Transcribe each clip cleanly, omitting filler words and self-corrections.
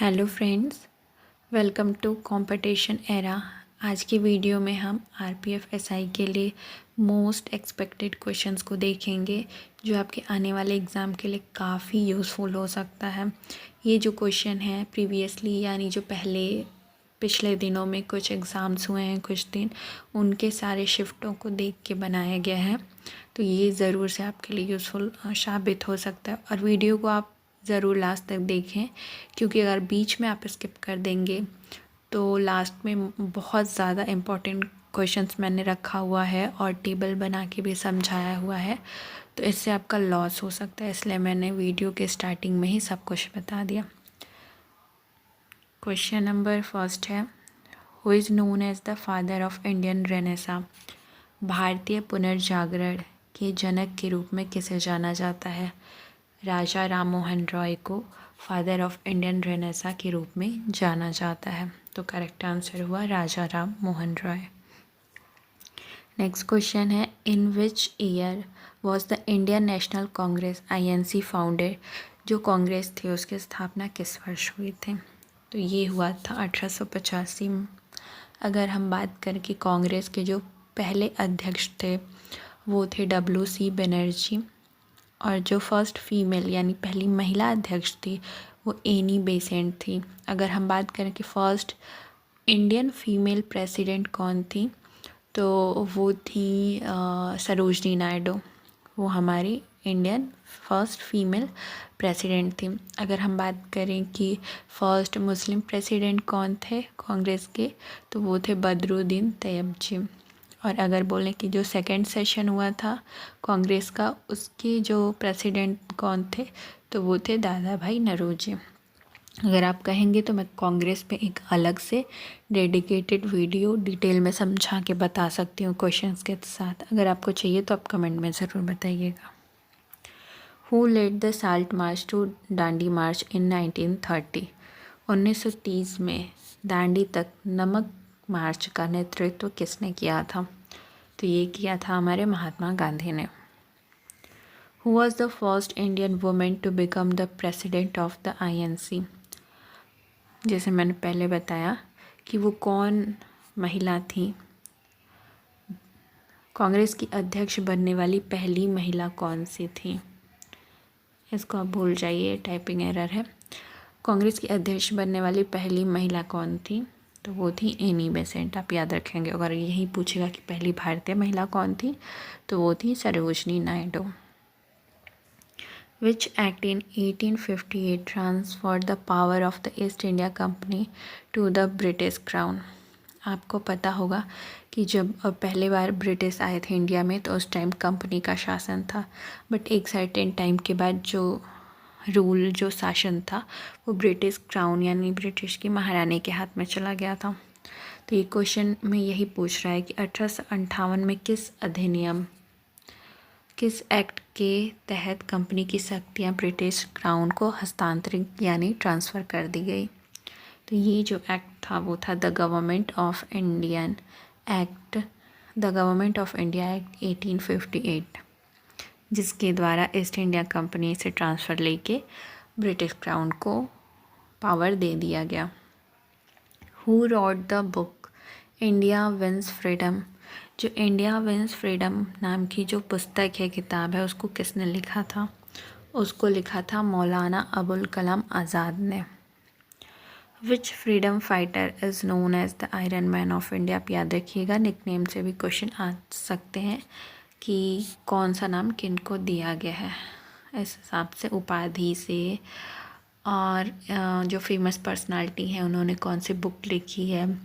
Hello friends, welcome to competition era. आज की video में हम आरपीएफ एसआई के लिए मोस्ट एक्सपेक्टेड क्वेश्चंस को देखेंगे जो आपके आने वाले एग्ज़ाम के लिए काफ़ी यूज़फुल हो सकता है। ये जो क्वेश्चन है प्रीवियसली यानी जो पिछले दिनों में कुछ एग्ज़ाम्स हुए हैं कुछ दिन, उनके सारे शिफ्टों को देख के बनाया गया है। तो ये ज़रूर से आपके लिए यूज़फुल साबित हो सकता है और वीडियो को आप ज़रूर लास्ट तक देखें, क्योंकि अगर बीच में आप स्किप कर देंगे तो लास्ट में बहुत ज़्यादा इम्पोर्टेंट क्वेश्चंस मैंने रखा हुआ है और टेबल बना के भी समझाया हुआ है, तो इससे आपका लॉस हो सकता है। इसलिए मैंने वीडियो के स्टार्टिंग में ही सब कुछ बता दिया। क्वेश्चन नंबर फर्स्ट है, who is known as the father of Indian renaissance. भारतीय पुनर्जागरण के जनक के रूप में किसे जाना जाता है। राजा राम मोहन रॉय को फादर ऑफ इंडियन रेनेसा के रूप में जाना जाता है। तो करेक्ट आंसर हुआ राजा राम मोहन रॉय। नेक्स्ट क्वेश्चन है, in which year was the Indian National Congress INC founded. जो कांग्रेस थी उसकी स्थापना किस वर्ष हुई थी। तो ये हुआ था 1885 में। अगर हम बात करें कि कांग्रेस के जो पहले अध्यक्ष थे वो थे WC बनर्जी, और जो फर्स्ट फीमेल यानी पहली महिला अध्यक्ष थी वो एनी बेसेंट थी। अगर हम बात करें कि फ़र्स्ट इंडियन फीमेल प्रेसिडेंट कौन थी, तो वो थी सरोजनी नायडू। वो हमारी इंडियन फर्स्ट फीमेल प्रेसिडेंट थी। अगर हम बात करें कि फ़र्स्ट मुस्लिम प्रेसिडेंट कौन थे कांग्रेस के, तो वो थे बदरुद्दीन तैयब। और अगर बोलें कि जो सेकंड सेशन हुआ था कांग्रेस का, उसके जो प्रेसिडेंट कौन थे, तो वो थे दादा भाई नौरोजी। अगर आप कहेंगे तो मैं कांग्रेस पे एक अलग से डेडिकेटेड वीडियो डिटेल में समझा के बता सकती हूँ क्वेश्चंस के साथ। अगर आपको चाहिए तो आप कमेंट में ज़रूर बताइएगा। Who led the salt march to Dandi march in 1930। 1930 में दांडी तक नमक मार्च का नेतृत्व किसने किया था। तो ये किया था हमारे महात्मा गांधी ने। Who was the first Indian women to become the president of the INC। जैसे मैंने पहले बताया कि वो कौन महिला थी, कांग्रेस की अध्यक्ष बनने वाली पहली महिला कौन सी थी। इसको आप भूल जाइए, टाइपिंग एरर है। कांग्रेस की अध्यक्ष बनने वाली पहली महिला कौन थी, तो वो थी एनी बेसेंट। आप याद रखेंगे, अगर यही पूछेगा कि पहली भारतीय महिला कौन थी, तो वो थी Sarojini Naidu. Which act in 1858 transferred the power of the East India Company to the British Crown। आपको पता होगा कि जब पहले बार ब्रिटिश आए थे इंडिया में, तो उस टाइम कंपनी का शासन था, बट एक सर्टेन टाइम के बाद जो शासन था वो ब्रिटिश क्राउन यानी ब्रिटिश की महारानी के हाथ में चला गया था। तो ये क्वेश्चन में यही पूछ रहा है कि 1858 में किस एक्ट के तहत कंपनी की शक्तियाँ ब्रिटिश क्राउन को हस्तांतरित यानी ट्रांसफ़र कर दी गई। तो ये जो एक्ट था वो था the government of India act 1858, जिसके द्वारा ईस्ट इंडिया कंपनी से ट्रांसफ़र लेके ब्रिटिश क्राउन को पावर दे दिया गया। Who wrote the book India wins freedom. जो इंडिया विंस फ्रीडम नाम की जो पुस्तक है, किताब है, उसको किसने लिखा था। उसको लिखा था मौलाना अबुल कलाम आज़ाद ने। Which freedom fighter is known as the iron man of India. आप याद रखिएगा, निकनेम से भी क्वेश्चन आ सकते हैं कि कौन सा नाम किन को दिया गया है, इस हिसाब से उपाधि से, और जो फेमस पर्सनालिटी है उन्होंने कौन सी बुक लिखी है,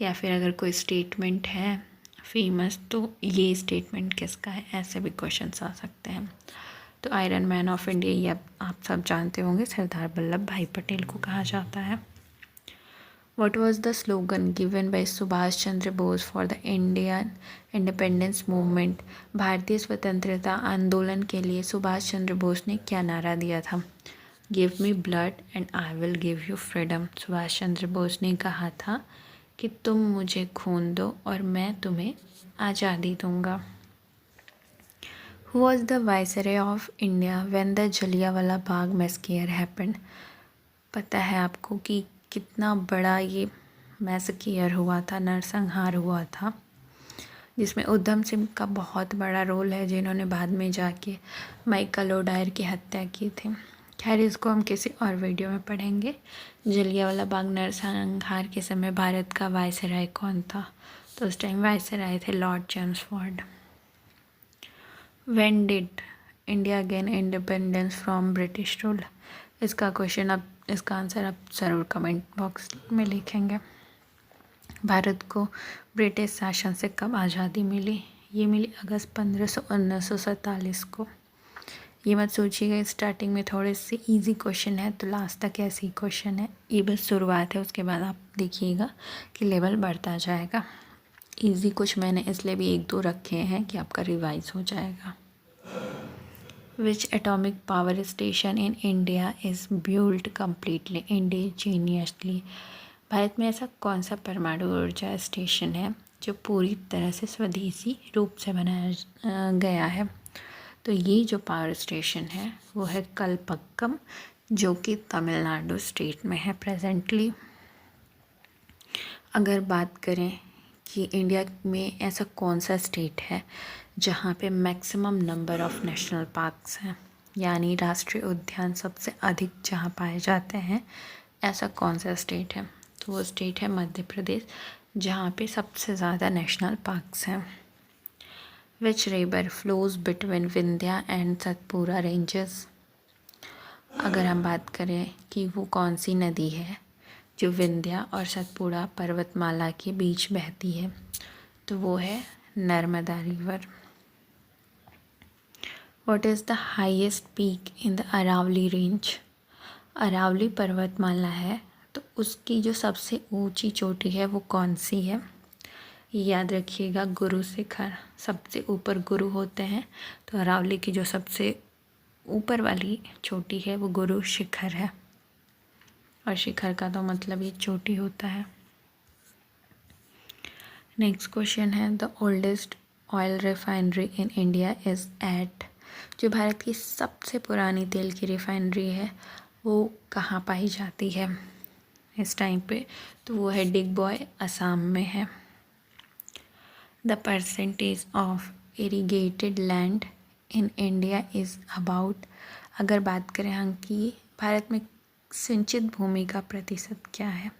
या फिर अगर कोई स्टेटमेंट है फेमस तो ये स्टेटमेंट किसका है, ऐसे भी क्वेश्चंस आ सकते हैं। तो आयरन मैन ऑफ इंडिया ये आप सब जानते होंगे, सरदार वल्लभ भाई पटेल को कहा जाता है। What was the slogan given by Subhash Chandra Bose for the Indian independence movement. भारतीय स्वतंत्रता आंदोलन के लिए सुभाष चंद्र बोस ने क्या नारा दिया था। Give me blood and I will give you freedom. Subhash Chandra Bose ने कहा था कि तुम मुझे खून दो और मैं तुम्हें आज़ादी दूंगा। Who was the viceroy of India when the Jallianwala Bagh massacre happened। पता है आपको कि कितना बड़ा ये मैसेकियर हुआ था, नरसंहार हुआ था, जिसमें उधम सिंह का बहुत बड़ा रोल है, जिन्होंने बाद में जाके माइकल ओडायर की हत्या की थी। खैर, इसको हम किसी और वीडियो में पढ़ेंगे। जलियांवाला बाग नरसंहार के समय भारत का वायसराय कौन था? तो उस टाइम वायसराय थे Lord Chelmsford. When did India gain independence from British rule? इसका क्वेश्चन अब इसका आंसर आप ज़रूर कमेंट बॉक्स में लिखेंगे। भारत को ब्रिटिश शासन से कब आज़ादी मिली? ये मिली अगस्त 1947 को। ये मत सोचिएगा स्टार्टिंग में थोड़े से इजी क्वेश्चन है तो लास्ट तक ऐसे ही क्वेश्चन है, ये बस शुरुआत है, उसके बाद आप देखिएगा कि लेवल बढ़ता जाएगा। इजी कुछ मैंने इसलिए भी 1-2 रखे हैं कि आपका रिवाइज हो जाएगा। Which atomic power station in India is built completely indigenously? Bharat में ऐसा कौन सा परमाणु ऊर्जा स्टेशन है जो पूरी तरह से स्वदेशी रूप से बनाया गया है? तो ये जो पावर स्टेशन है वो है कलपक्कम, जो कि तमिलनाडु स्टेट में है प्रेजेंटली। अगर बात करें कि इंडिया में ऐसा कौन सा स्टेट है जहाँ पे maximum number of national parks हैं, यानी राष्ट्रीय उद्यान सबसे अधिक जहाँ पाए जाते हैं, ऐसा कौन सा स्टेट है? तो वो स्टेट है मध्य प्रदेश, जहाँ पे सबसे ज़्यादा नेशनल पार्क्स हैं। Which river flows between Vindhya and Satpura ranges? अगर हम बात करें कि वो कौन सी नदी है जो विंध्या और सतपुड़ा पर्वतमाला के बीच बहती है, तो वो है Narmada river. What is the highest peak in the Aravalli range? Aravalli पर्वतमाला है तो उसकी जो सबसे ऊंची चोटी है वो कौन सी है? याद रखिएगा, गुरु शिखर, सबसे ऊपर गुरु होते हैं, तो अरावली की जो सबसे ऊपर वाली चोटी है वो गुरु शिखर है, और शिखर का तो मतलब ये चोटी होता है। नेक्स्ट क्वेश्चन है the oldest oil refinery in India is at? जो भारत की सबसे पुरानी तेल की रिफाइनरी है वो कहाँ पाई जाती है इस टाइम पे? तो वो है डिगबॉय, असम में है। The percentage of irrigated land in India is about? अगर बात करें हम कि भारत में सिंचित भूमि का प्रतिशत क्या है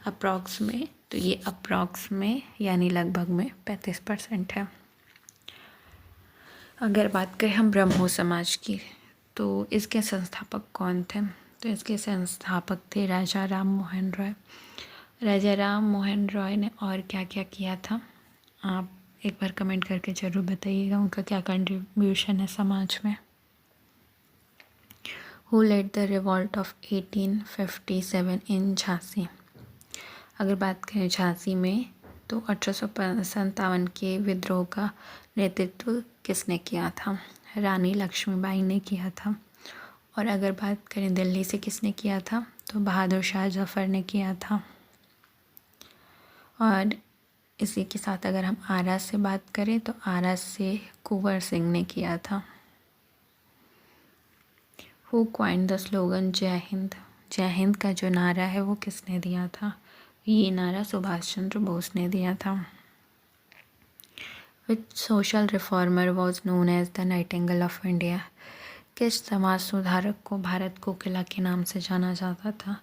अप्रॉक्स में, तो ये अप्रॉक्स में यानी लगभग में 35% है। अगर बात करें हम ब्रह्मो समाज की, तो इसके संस्थापक कौन थे? तो इसके संस्थापक थे राजा राम मोहन रॉय। राजा राम मोहन रॉय ने और क्या क्या किया था, आप एक बार कमेंट करके ज़रूर बताइएगा उनका क्या कंट्रीब्यूशन है समाज में। Who led the revolt of 1857 in Jhansi? अगर बात करें झांसी में, तो 1857 के विद्रोह का नेतृत्व किसने किया था? रानी लक्ष्मीबाई ने किया था। और अगर बात करें दिल्ली से किसने किया था, तो बहादुर शाह जफ़र ने किया था। और इसी के साथ अगर हम आरा से बात करें तो आरा से कुंवर सिंह ने किया था। हु क्वाइंड द स्लोगन जय हिंद? जय हिंद का जो नारा है वो किसने दिया था? ये नारा सुभाष चंद्र बोस ने दिया था। Which social reformer was known as the nightingale of India? किस समाज सुधारक को भारत कोकिला के नाम से जाना जाता था?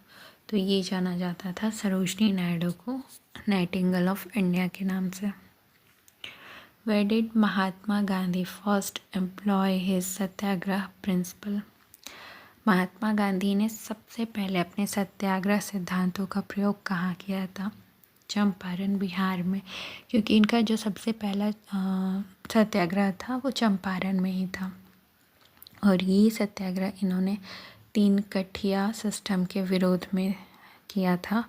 तो ये जाना जाता था सरोजनी नायडू को नाइटिंगेल ऑफ इंडिया के नाम से। Where did Mahatma Gandhi first employ his satyagraha principle? Mahatma Gandhi ने सबसे पहले अपने सत्याग्रह सिद्धांतों का प्रयोग कहाँ किया था? चंपारण, बिहार में, क्योंकि इनका जो सबसे पहला सत्याग्रह था वो चंपारण में ही था। और ये सत्याग्रह इन्होंने 3 कठिया सिस्टम के विरोध में किया था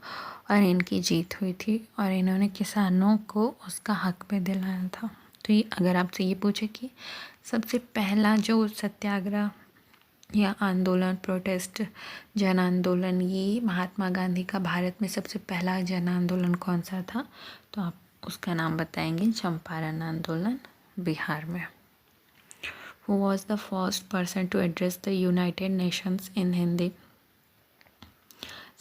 और इनकी जीत हुई थी और इन्होंने किसानों को उसका हक पे दिलाया था। तो ये अगर आपसे ये पूछे कि सबसे पहला जो सत्याग्रह या आंदोलन, प्रोटेस्ट, जन आंदोलन, ये महात्मा गांधी का भारत में सबसे पहला जन आंदोलन कौन सा था, तो आप उसका नाम बताएंगे चंपारण आंदोलन, बिहार में। Who was the first person to address the United Nations in Hindi?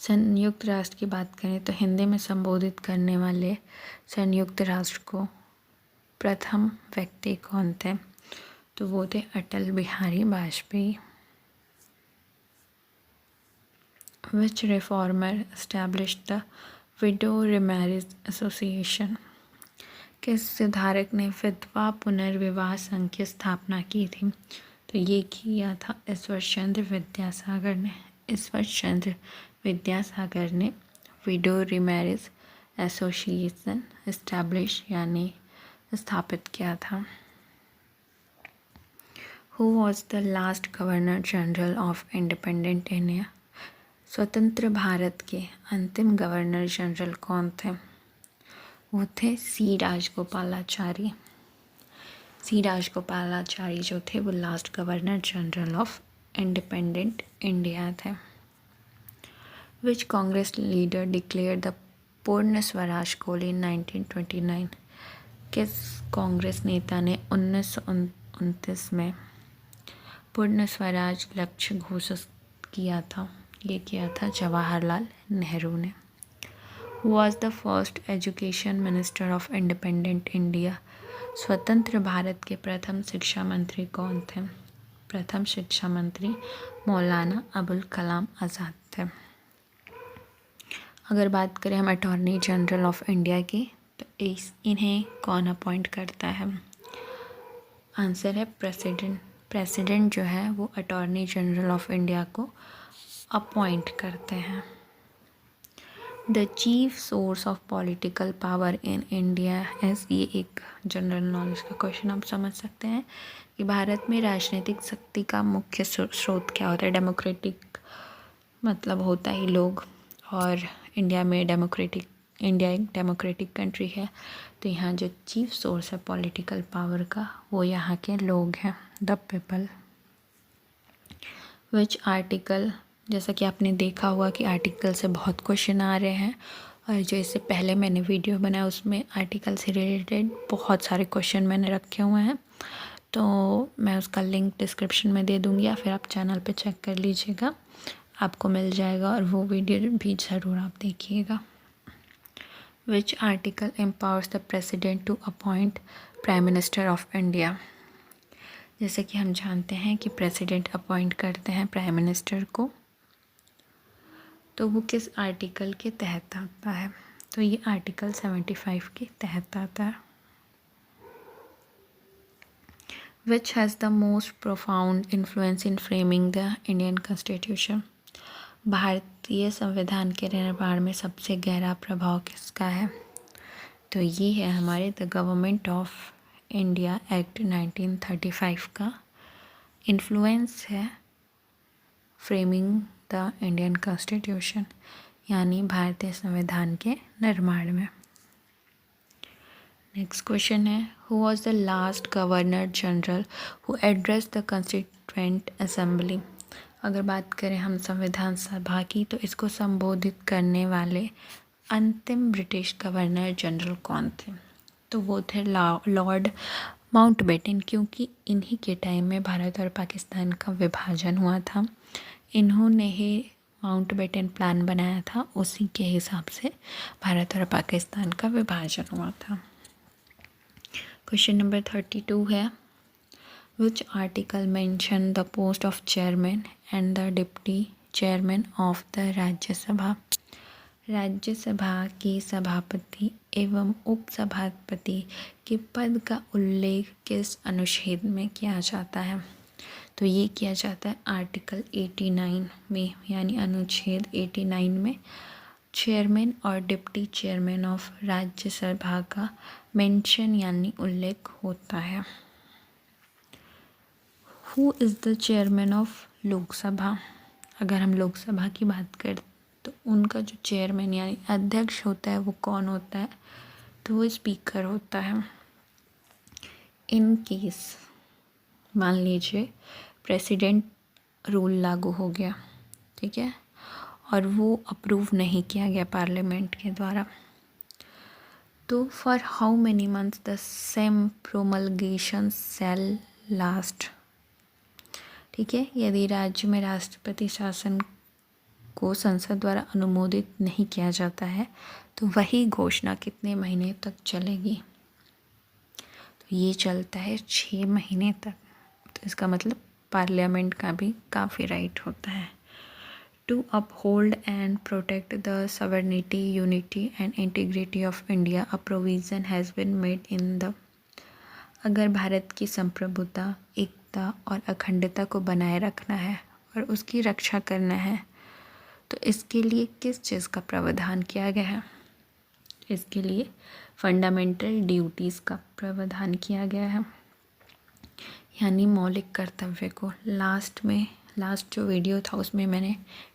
संयुक्त राष्ट्र की बात करें तो हिंदी में संबोधित करने वाले संयुक्त राष्ट्र को प्रथम व्यक्ति कौन थे? तो वो थे Atal Bihari Vajpayee. Which reformer established the widow remarriage association? किस सुधारक ने विधवा पुनर्विवाह संघ की स्थापना की थी? तो ये किया था ईश्वरचंद्र विद्यासागर ने। ईश्वरचंद्र विद्यासागर ने विडो रिमैरिज एसोसिएशन एस्टैब्लिश यानी स्थापित किया था। Who was the last governor general of independent India? स्वतंत्र भारत के अंतिम गवर्नर जनरल कौन थे? वो थे सी राजगोपालाचारी। सी राजगोपालाचारी जो थे वो last governor general of independent India थे। विच कांग्रेस लीडर डिक्लेयर द पूर्ण स्वराज गोल इन 1929? किस कांग्रेस नेता ने 1929 में पूर्ण स्वराज लक्ष्य घोषित किया था? ये किया था जवाहरलाल नेहरू ने। Was the first education minister of independent India? स्वतंत्र भारत के प्रथम शिक्षा मंत्री कौन थे? प्रथम शिक्षा मंत्री मौलाना अबुल कलाम आज़ाद थे। अगर बात करें हम अटॉर्नी जनरल ऑफ इंडिया की तो इन्हें कौन अपॉइंट करता है? आंसर है प्रेसिडेंट। प्रेसिडेंट जो है वो अटॉर्नी जनरल ऑफ इंडिया को अपॉइंट करते हैं। The chief source of political power in India as, ये एक जनरल नॉलेज का क्वेश्चन आप समझ सकते हैं कि भारत में राजनीतिक शक्ति का मुख्य स्रोत क्या होता है? डेमोक्रेटिक मतलब होता ही लोग, और इंडिया एक डेमोक्रेटिक कंट्री है, तो यहाँ जो चीफ सोर्स है पॉलिटिकल पावर का वो यहाँ के लोग हैं, द पीपल। विच आर्टिकल, जैसा कि आपने देखा हुआ कि आर्टिकल से बहुत क्वेश्चन आ रहे हैं, और जो इससे पहले मैंने वीडियो बनाया उसमें आर्टिकल से रिलेटेड बहुत सारे क्वेश्चन मैंने रखे हुए हैं, तो मैं उसका लिंक डिस्क्रिप्शन में दे दूँगी या फिर आप चैनल पे चेक कर लीजिएगा, आपको मिल जाएगा, और वो वीडियो भी ज़रूर आप देखिएगा। Which article empowers the president to appoint prime minister of India? जैसे कि हम जानते हैं कि प्रेसिडेंट अपॉइंट करते हैं प्राइम मिनिस्टर को, तो वो किस आर्टिकल के तहत आता है? तो ये आर्टिकल 75 के तहत आता है। Which has the most profound influence in framing the Indian constitution? भारतीय संविधान के निर्माण में सबसे गहरा प्रभाव किसका है? तो ये है हमारे the government of India act 1935 का इन्फ्लुएंस है फ्रेमिंग द इंडियन कॉन्स्टिट्यूशन, यानी भारतीय संविधान के निर्माण में। नेक्स्ट क्वेश्चन है, who was the last governor general who address the constituent assembly? अगर बात करें हम संविधान सभा की तो इसको संबोधित करने वाले अंतिम ब्रिटिश गवर्नर जनरल कौन थे? तो वो थे लॉर्ड माउंटबेटन, क्योंकि इन्हीं के टाइम में भारत और पाकिस्तान का विभाजन हुआ था। इन्होंने ही माउंटबेटन प्लान बनाया था, उसी के हिसाब से भारत और पाकिस्तान का विभाजन हुआ था। क्वेश्चन नंबर 32 है, which article mention the post of chairman and the deputy chairman of the Rajya Sabha? Rajya Sabha की सभापति एवं उपसभापति के पद का उल्लेख किस अनुच्छेद में किया जाता है? तो ये किया जाता है आर्टिकल 89 में, यानी अनुच्छेद 89 में चेयरमैन और डिप्टी चेयरमैन ऑफ राज्यसभा का मेंशन यानी उल्लेख होता है। Who is the chairman of Lok Sabha? अगर हम लोकसभा की बात करें तो उनका जो चेयरमैन यानी अध्यक्ष होता है वो कौन होता है? तो वो स्पीकर होता है। इन केस मान लीजिए प्रेसिडेंट रूल लागू हो गया, ठीक है, और वो अप्रूव नहीं किया गया पार्लियामेंट के द्वारा, तो for how many months the same promulgation shall last? ठीक है, यदि राज्य में राष्ट्रपति शासन को संसद द्वारा अनुमोदित नहीं किया जाता है तो वही घोषणा कितने महीने तक चलेगी? तो ये चलता है 6 महीने तक। तो इसका मतलब पार्लियामेंट का भी काफ़ी राइट होता है। To uphold and protect the sovereignty, unity and integrity of India, a provision has been made in the अगर भारत की संप्रभुता, एकता और अखंडता को बनाए रखना है और उसकी रक्षा करना है तो इसके लिए किस चीज़ का प्रावधान किया गया है? इसके लिए फंडामेंटल ड्यूटीज़ का प्रावधान किया गया है, यानी मौलिक कर्तव्य को। लास्ट जो वीडियो था उसमें मैंने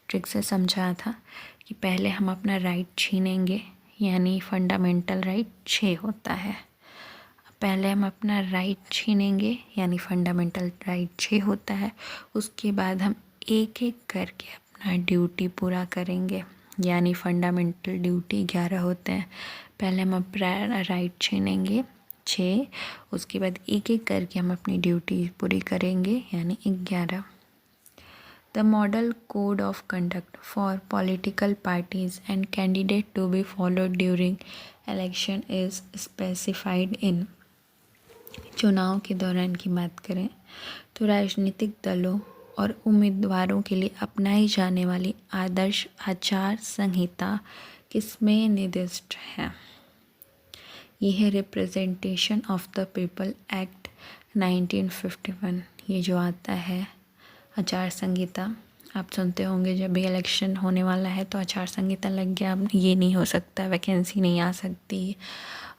ट्रिक से समझाया था कि पहले हम अपना राइट छीनेंगे, यानी फंडामेंटल राइट 6 होता है। पहले हम अपना राइट छीनेंगे यानी फंडामेंटल राइट 6 होता है। उसके बाद हम एक एक करके अपना ड्यूटी पूरा करेंगे, यानी फंडामेंटल ड्यूटी 11 होते हैं। पहले हम अपना राइट छीनेंगे 6, उसके बाद एक एक करके हम अपनी ड्यूटी पूरी करेंगे, यानी 11। The model code of conduct for political parties and candidates to be followed during election is specified in। चुनाव के दौरान की बात करें तो राजनीतिक दलों और उम्मीदवारों के लिए अपनाई जाने वाली आदर्श आचार संहिता किसमें निर्दिष्ट है? यह है representation of the people act 1951। ये जो आता है आचार संहिता, आप सुनते होंगे जब भी इलेक्शन होने वाला है तो आचार संहिता लग गया, अब ये नहीं हो सकता, वैकेंसी नहीं आ सकती,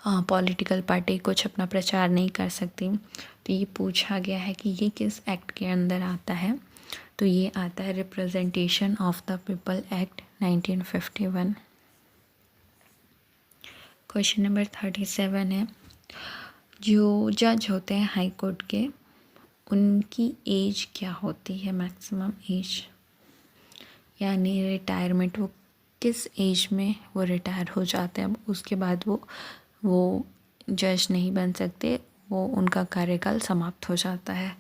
पॉलिटिकल पार्टी कुछ अपना प्रचार नहीं कर सकती। तो ये पूछा गया है कि ये किस एक्ट के अंदर आता है? तो ये आता है representation of the people act 1951। Question number 37 है, जो जज होते हैं हाई कोर्ट के उनकी एज क्या होती है? मैक्सिमम एज, यानी रिटायरमेंट, वो किस एज में वो रिटायर हो जाते हैं। अब उसके बाद वो जज नहीं बन सकते, वो उनका कार्यकाल समाप्त हो जाता है,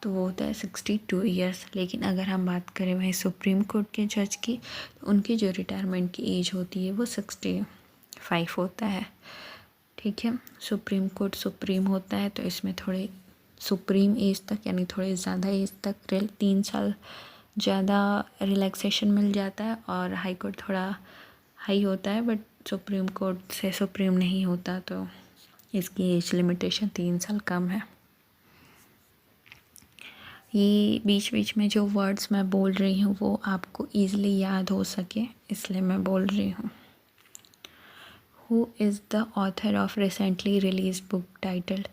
तो वो होता है 62 ईयर्स। लेकिन अगर हम बात करें वहीं सुप्रीम कोर्ट के जज की तो उनकी जो रिटायरमेंट की एज होती है वो 65 होता है। ठीक है, सुप्रीम कोर्ट सुप्रीम होता है तो इसमें थोड़े सुप्रीम एज तक यानी थोड़े ज़्यादा एज तक 3 साल ज़्यादा रिलैक्सेशन मिल जाता है, और हाई कोर्ट थोड़ा हाई होता है बट सुप्रीम कोर्ट से सुप्रीम नहीं होता, तो इसकी एज लिमिटेशन 3 साल कम है। ये बीच बीच में जो वर्ड्स मैं बोल रही हूँ वो आपको ईज़िली याद हो सके इसलिए मैं बोल रही हूँ। Who is the author of recently released book titled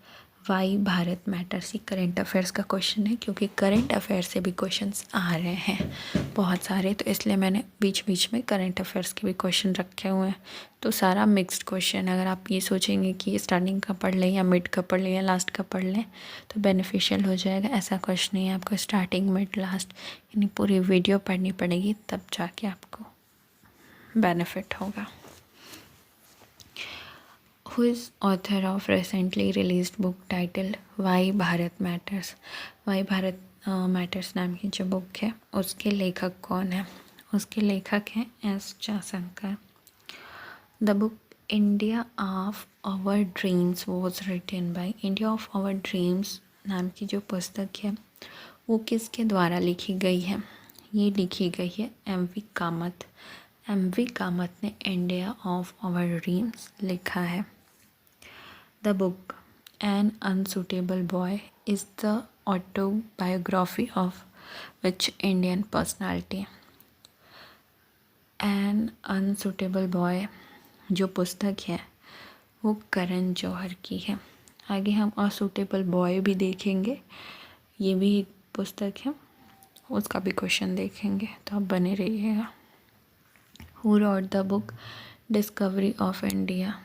why Bharat matters? ये करेंट अफेयर्स का क्वेश्चन है, क्योंकि करेंट अफेयर्स से भी क्वेश्चंस आ रहे हैं बहुत सारे, तो इसलिए मैंने बीच बीच में करेंट अफेयर्स के भी क्वेश्चन रखे हुए हैं। तो सारा मिक्स्ड क्वेश्चन, अगर आप ये सोचेंगे कि स्टार्टिंग का पढ़ लें या मिड का पढ़ लें या लास्ट का पढ़ लें तो बेनिफिशियल हो जाएगा, ऐसा कुछ नहीं है। आपको स्टार्टिंग मिड लास्ट यानी पूरी वीडियो पढ़नी पड़ेगी, तब जाके आपको बेनिफिट होगा। Who is author of recently released book titled why Bharat matters? Why Bharat matters नाम की जो बुक है उसके लेखक कौन है? उसके लेखक हैं S Jaishankar. The book India of our dreams was written by. India of our dreams नाम की जो पुस्तक है वो किसके द्वारा लिखी गई है? ये लिखी गई है एम.वी. कामत। एम.वी. कामत ने इंडिया ऑफ आवर ड्रीम्स लिखा है। The book An Unsuitable Boy is the autobiography of which Indian personality? An Unsuitable Boy जो पुस्तक है वो करण जौहर की है। आगे हम असूटेबल बॉय भी देखेंगे, ये भी एक पुस्तक है, उसका भी क्वेश्चन देखेंगे, तो आप बने रहिएगा। Who wrote the book discovery of India?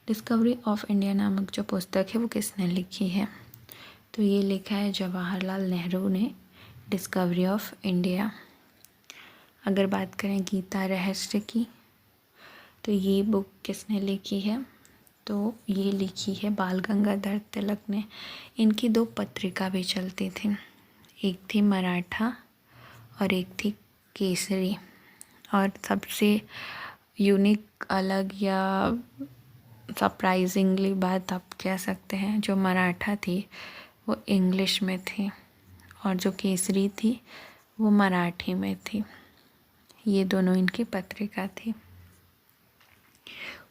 Discovery of India नामक जो पुस्तक है वो किसने लिखी है? तो ये लिखा है जवाहरलाल नेहरू ने, डिस्कवरी ऑफ इंडिया। अगर बात करें गीता रहस्य की तो ये बुक किसने लिखी है? तो ये लिखी है बाल गंगाधर तिलक ने। इनकी 2 पत्रिका भी चलती थी, एक थी मराठा और एक थी केसरी। और सबसे यूनिक, अलग या सरप्राइजिंगली बात आप कह सकते हैं, जो मराठा थी वो इंग्लिश में थी और जो केसरी थी वो मराठी में थी। ये दोनों इनकी पत्रिका थी।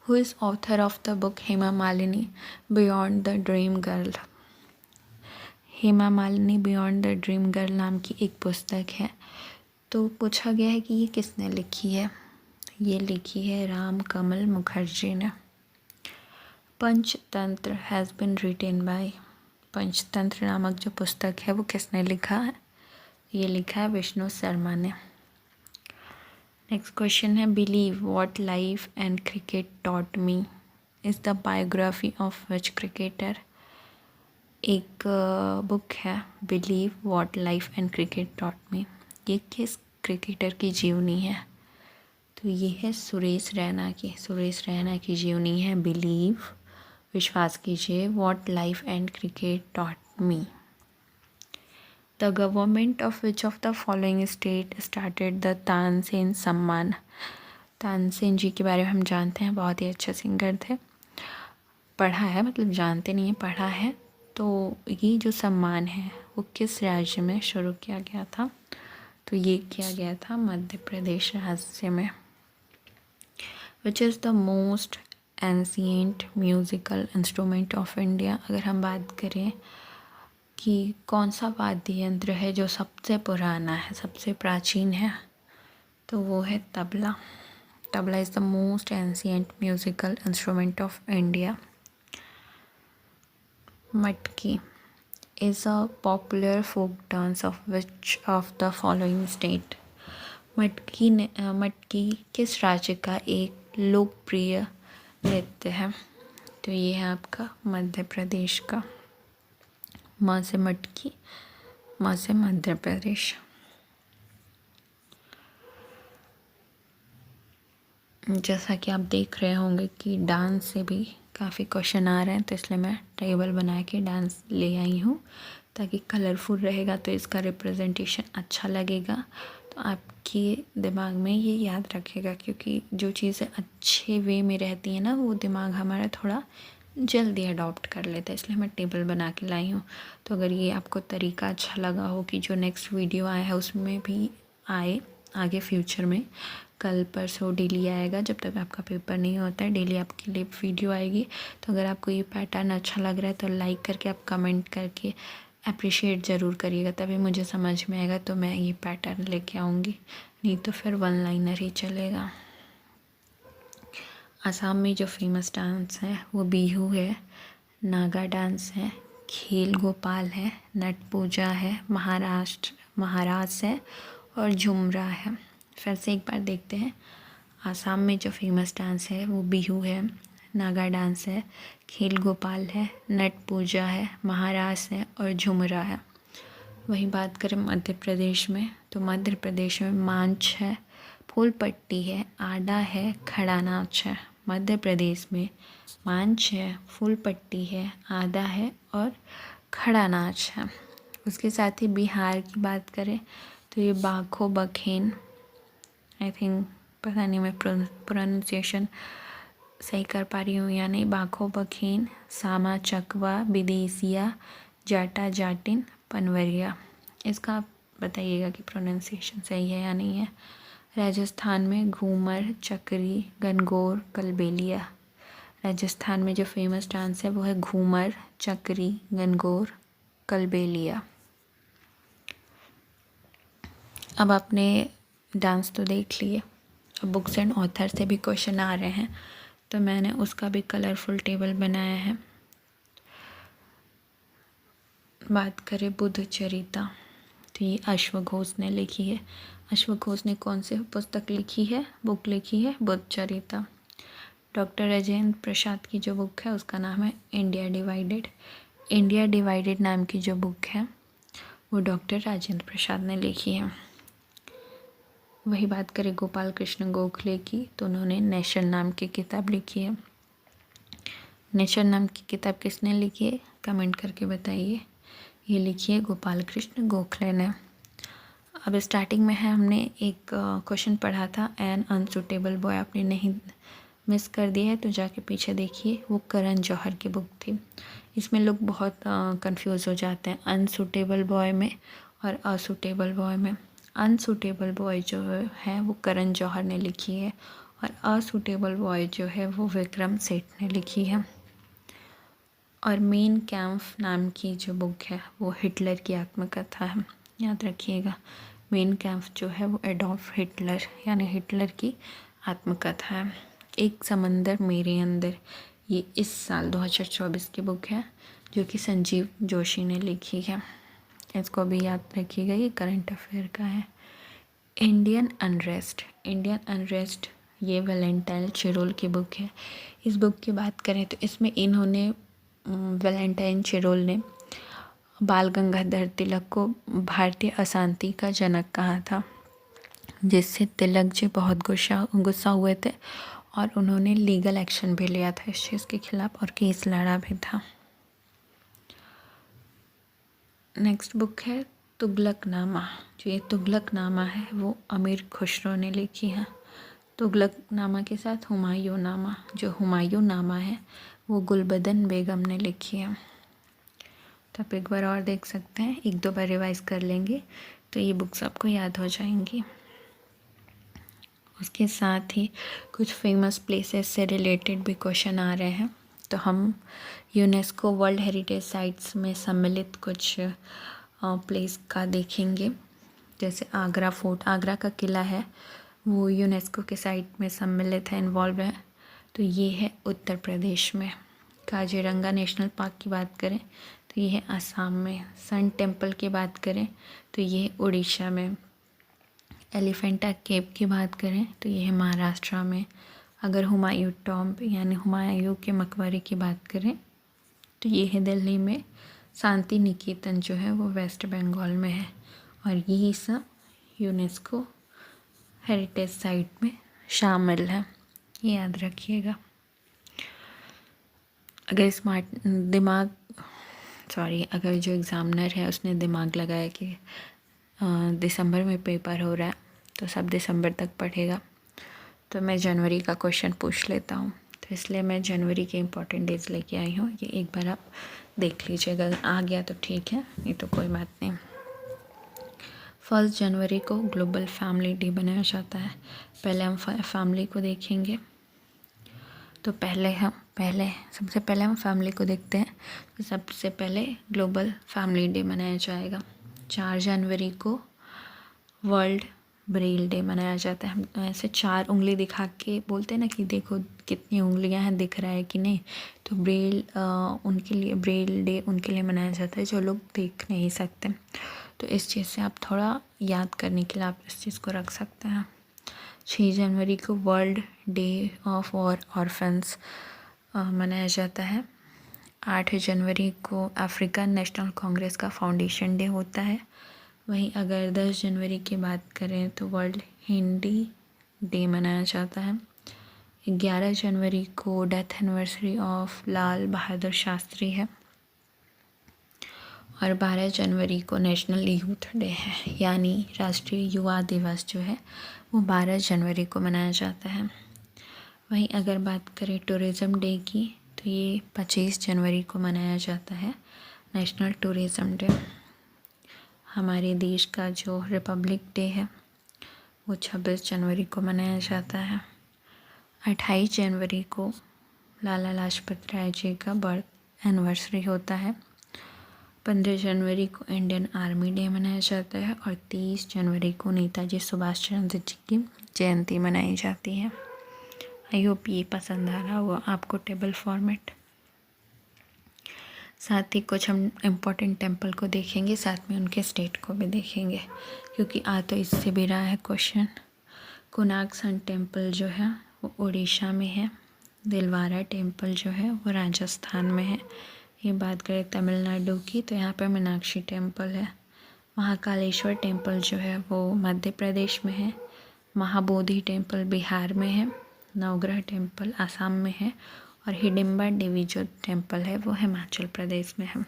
Who is author of the book Hema Malini beyond the dream girl? Hema Malini beyond the dream girl नाम की एक पुस्तक है। तो पूछा गया है कि ये किसने लिखी है। ये लिखी है राम कमल मुखर्जी ने। Panchatantra has been written by, Panchatantra नामक जो पुस्तक है वो किसने लिखा है? ये लिखा है विष्णु शर्मा ने। नेक्स्ट क्वेश्चन है believe what life and cricket taught me is the biography of which cricketer? एक बुक है believe what life and cricket taught me, ये किस क्रिकेटर की जीवनी है? तो ये है सुरेश रैना की। सुरेश रैना की जीवनी है बिलीव, विश्वास कीजिए, what life and cricket taught me. The government of which of the following state started the Tansen सम्मान? तानसेन जी के बारे में हम जानते हैं, बहुत ही अच्छे सिंगर थे। पढ़ा है, मतलब जानते नहीं है, पढ़ा है। तो ये जो सम्मान है वो किस राज्य में शुरू किया गया था? तो ये किया गया था मध्य प्रदेश राज्य में। Which is the most ancient musical instrument of India? अगर हम बात करें कि कौन सा वाद्य यंत्र है जो सबसे पुराना है, सबसे प्राचीन है, तो वो है tabla. Tabla is the most ancient musical instrument of India. मटकी is a popular folk dance of which of the following state? मटकी किस राज्य का एक लोकप्रिय नृत्य है? तो ये है आपका मध्य प्रदेश का। माँ से मटकी, माँ से मध्य प्रदेश। जैसा कि आप देख रहे होंगे कि डांस से भी काफ़ी क्वेश्चन आ रहे हैं, तो इसलिए मैं टेबल बना के डांस ले आई हूँ ताकि कलरफुल रहेगा, तो इसका रिप्रेजेंटेशन अच्छा लगेगा, तो आपके दिमाग में ये याद रखेगा। क्योंकि जो चीज़ें अच्छे वे में रहती हैं ना, वो दिमाग हमारा थोड़ा जल्दी अडॉप्ट कर लेता है, इसलिए मैं टेबल बना के लाई हूँ। तो अगर ये आपको तरीका अच्छा लगा हो कि जो नेक्स्ट वीडियो आया है उसमें भी आए आगे फ्यूचर में, कल परसों डेली आएगा, जब तक आपका पेपर नहीं होता है डेली आपके लिए वीडियो आएगी। तो अगर आपको ये पैटर्न अच्छा लग रहा है तो लाइक करके, आप कमेंट करके अप्रिशिएट ज़रूर करिएगा, तभी मुझे समझ में आएगा, तो मैं ये पैटर्न लेके आऊँगी, नहीं तो फिर वन लाइनर ही चलेगा। असम में जो फेमस डांस है वो बिहू है, नागा डांस है, खेल गोपाल है, नट पूजा है, महारास है और झुमरा है। फिर से एक बार देखते हैं। आसाम में जो फेमस डांस है वो बिहू है, नागा डांस है, खेल गोपाल है, नट पूजा है, महारास है और झुमरा है। वहीं बात करें मध्य प्रदेश में, तो मध्य प्रदेश में मांझ है, फूल पट्टी है, आडा है, खड़ा नाच है। मध्य प्रदेश में मांझ है, फूल पट्टी है, आधा है और खड़ा नाच है। उसके साथ ही बिहार की बात करें तो ये बाखो बखेन, आई थिंक, पता नहीं मैं प्रोनाउंसिएशन सही कर पा रही हूँ या नहीं, बाखो बखेन, सामा चकवा, विदेसिया, जाटा जाटिन, पनवरिया। इसका आप बताइएगा कि प्रोनाउंसिएशन सही है या नहीं है। राजस्थान में घूमर, चकरी, गनगौर, कलबेलिया। राजस्थान में जो फेमस डांस है वो है घूमर, चकरी, गनगौर, कलबेलिया। अब आपने डांस तो देख लिए, अब बुक्स एंड ऑथर से भी क्वेश्चन आ रहे हैं, तो मैंने उसका भी कलरफुल टेबल बनाया है। बात करें बुद्ध चरिता, तो ये अश्वघोष ने लिखी है। अश्वघोष ने कौन सी पुस्तक लिखी है, बुक लिखी है? बुद्ध चरिता। डॉक्टर राजेंद्र प्रसाद की जो बुक है उसका नाम है इंडिया डिवाइडेड। इंडिया डिवाइडेड नाम की जो बुक है वो डॉक्टर राजेंद्र प्रसाद ने लिखी है। वही बात करें गोपाल कृष्ण गोखले की, तो उन्होंने नेशन नाम की किताब लिखी है। नेशन नाम की किताब किसने लिखी है, कमेंट करके बताइए। ये लिखी है गोपाल कृष्ण गोखले ने। अब स्टार्टिंग में है हमने एक क्वेश्चन पढ़ा था एन अनसुटेबल बॉय, आपने नहीं मिस कर दिया है तो जाके पीछे देखिए, वो करण जौहर की बुक थी। इसमें लोग बहुत कंफ्यूज हो जाते हैं अनसुटेबल बॉय में और असूटेबल बॉय में। अनसुटेबल बॉय जो है वो करण जौहर ने लिखी है और असूटेबल बॉय जो है वो विक्रम सेठ ने लिखी है। और मेन कैम्प नाम की जो बुक है वो हिटलर की आत्मकथा है, याद रखिएगा। मेन कैम्प जो है वो एडोल्फ हिटलर यानी हिटलर की आत्मकथा है। एक समंदर मेरे अंदर, ये इस साल 2024 की बुक है जो कि संजीव जोशी ने लिखी है। इसको भी याद रखिएगा, ये करंट अफेयर का है। इंडियन अनरेस्ट ये वैलेंटाइन चिरोल की बुक है। इस बुक की बात करें तो इसमें इन्होंने वैलेंटाइन चिरोल ने बाल गंगाधर तिलक को भारतीय अशांति का जनक कहा था, जिससे तिलक जी बहुत गुस्सा हुए थे और उन्होंने लीगल एक्शन भी लिया था इस चीज़ के खिलाफ और केस लड़ा भी था। नेक्स्ट बुक है तुगलकनामा। जो ये तुगलकनामा है वो अमीर खुसरो ने लिखी है। तुगलकनामा के साथ हुमायूं नामा, जो हुमायूं नामा है वो गुलबदन बेगम ने लिखी है। तो आप एक बार और देख सकते हैं, एक दो बार रिवाइज कर लेंगे तो ये बुक्स आपको याद हो जाएंगी। उसके साथ ही कुछ फेमस प्लेसेस से रिलेटेड भी क्वेश्चन आ रहे हैं, तो हम यूनेस्को वर्ल्ड हेरिटेज साइट्स में सम्मिलित कुछ प्लेस का देखेंगे। जैसे आगरा फोर्ट, आगरा का किला है वो यूनेस्को के साइट में सम्मिलित है, इन्वॉल्व है, तो ये है उत्तर प्रदेश में। काजीरंगा नेशनल पार्क की बात करें तो ये है असम में। सन टेम्पल की बात करें तो ये है उड़ीसा में। एलिफेंटा केव की बात करें तो ये है महाराष्ट्र में। अगर हुमायूं टॉम्ब यानी हुमायूं के मकबरे की बात करें तो ये है दिल्ली में। शांति निकेतन जो है वो वेस्ट बंगाल में है। और यही सब यूनेस्को हेरिटेज साइट में शामिल है, ये याद रखिएगा। अगर जो एग्ज़ामिनर है उसने दिमाग लगाया कि दिसंबर में पेपर हो रहा है तो सब दिसंबर तक पढ़ेगा, तो मैं जनवरी का क्वेश्चन पूछ लेता हूँ, तो इसलिए मैं जनवरी के इम्पोर्टेंट डेज लेके आई हूँ। ये एक बार आप देख लीजिएगा, अगर आ गया तो ठीक है, नहीं तो कोई बात नहीं। 1 जनवरी को ग्लोबल फैमिली डे बनाया जाता है। पहले हम फैमिली को देखेंगे, तो सबसे पहले हम फैमिली को देखते हैं। तो सबसे पहले ग्लोबल फैमिली डे मनाया जाएगा। 4 जनवरी को वर्ल्ड ब्रेल डे मनाया जाता है। हम ऐसे 4 उंगली दिखा के बोलते हैं ना कि देखो कितनी उंगलियां हैं, दिख रहा है कि नहीं, तो ब्रेल डे उनके लिए मनाया जाता है जो लोग देख नहीं सकते। तो इस चीज़ से आप थोड़ा याद करने के लिए आप इस चीज़ को रख सकते हैं। 6 जनवरी को वर्ल्ड डे ऑफ ऑर्फन्स मनाया जाता है। 8 जनवरी को अफ्रीकन नेशनल कांग्रेस का फाउंडेशन डे होता है। वहीं अगर 10 जनवरी की बात करें तो वर्ल्ड हिंदी डे मनाया जाता है। 11 जनवरी को death anniversary of Lal Bahadur Shastri है। और 12 जनवरी को नेशनल यूथ डे है, यानी राष्ट्रीय युवा दिवस जो है वो 12 जनवरी को मनाया जाता है। वहीं अगर बात करें टूरिज़्म डे की तो ये 25 जनवरी को मनाया जाता है, नेशनल टूरिज़्म डे। हमारे देश का जो रिपब्लिक डे है वो 26 जनवरी को मनाया जाता है। 28 जनवरी को लाला लाजपत राय जी का बर्थ एनिवर्सरी होता है। 15 जनवरी को इंडियन आर्मी डे मनाया जाता है और 30 जनवरी को नेताजी सुभाष चंद्र जी की जयंती मनाई जाती है। आई होप ये पसंद आ रहा होगा आपको टेबल फॉर्मेट। साथ ही कुछ हम इम्पोर्टेंट टेम्पल को देखेंगे, साथ में उनके स्टेट को भी देखेंगे, क्योंकि आ तो इससे भी रहा है क्वेश्चन। कोणार्क सन टेम्पल जो है वो उड़ीसा में है। दिलवारा टेम्पल जो है वो राजस्थान में है। ये बात करें तमिलनाडु की तो यहाँ पर मीनाक्षी टेम्पल है। महाकालेश्वर टेम्पल जो है वो मध्य प्रदेश में है। महाबोधि टेम्पल बिहार में है। नवग्रह टेम्पल असम में है और हिडिंबा देवी जो टेम्पल है वो हिमाचल प्रदेश में है।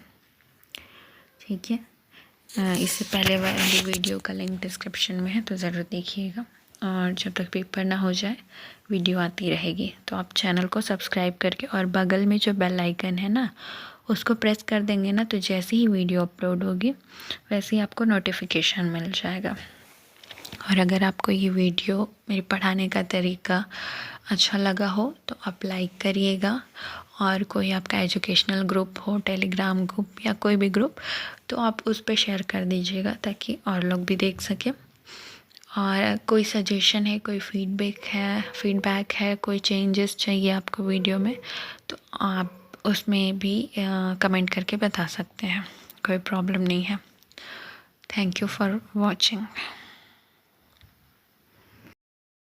ठीक है, इससे पहले वाली वीडियो का लिंक डिस्क्रिप्शन में है, तो ज़रूर देखिएगा। और जब तक पेपर ना हो जाए वीडियो आती रहेगी, तो आप चैनल को सब्सक्राइब करके और बगल में जो बेल आइकन है ना उसको प्रेस कर देंगे ना, तो जैसे ही वीडियो अपलोड होगी वैसे ही आपको नोटिफिकेशन मिल जाएगा। और अगर आपको ये वीडियो मेरे पढ़ाने का तरीका अच्छा लगा हो तो आप लाइक करिएगा, और कोई आपका एजुकेशनल ग्रुप हो, टेलीग्राम ग्रुप या कोई भी ग्रुप, तो आप उस पर शेयर कर दीजिएगा ताकि और लोग भी देख सकें। और कोई सजेशन है, कोई फीडबैक है, कोई चेंजेस चाहिए आपको वीडियो में, तो आप उसमें भी कमेंट करके बता सकते हैं, कोई प्रॉब्लम नहीं है। Thank you for watching.